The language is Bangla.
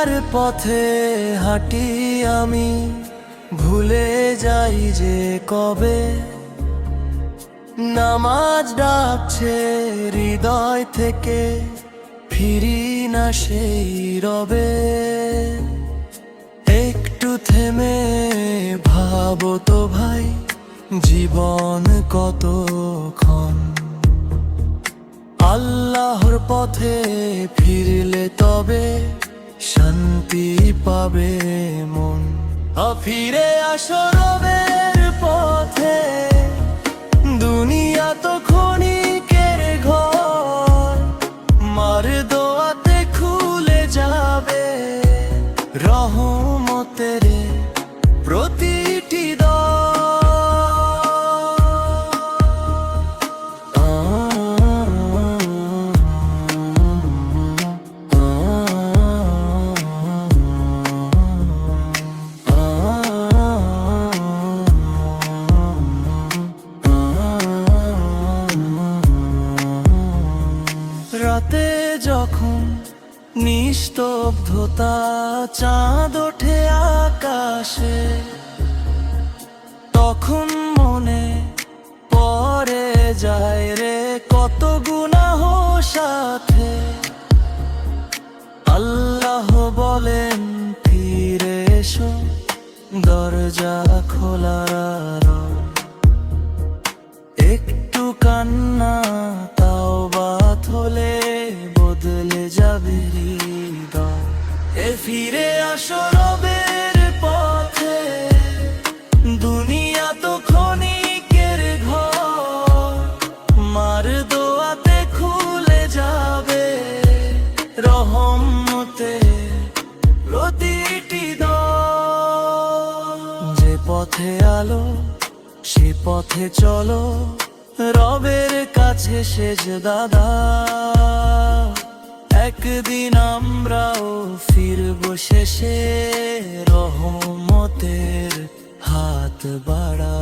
যার পথে হাঁটি আমি, ভুলে যাই যে কবে নামাজ ডাকছে হৃদয় থেকে, ফিরি না সেই রবে। একটু থেমে ভাবো তো ভাই, জীবন কতক্ষণ, আল্লাহর পথে ফিরলে তবে শান্তি পাবে মন। ফিরে আসো রবের পথে, দুনিয়া তো ক্ষণিকের ঘর, মার দোয়াতে খুলে যাবে রহমতের প্রতিটি রাতে যখন নিস্তব্ধতা, চাঁদ ওঠে আকাশে, তখন মনে পড়ে যায় রে কত গুনাহ সাথে। আল্লাহ বলেন ফিরে এসো, দরজা খোলা একটু কান্না তাওবাত হলে বদলে যাবে হৃদয়। ফিরে আসো রবের পথে, দুনিয়া তো ক্ষণিকের ঘর, মার দোয়াতে খুলে যাবে রহমতে প্রতিটি দ্বার। যে পথে আলো সে পথে চলো, রবের কাছে সেজদা। একদিন আমরাও ফিরবো শেষে, রহমতের হাত বাড়া।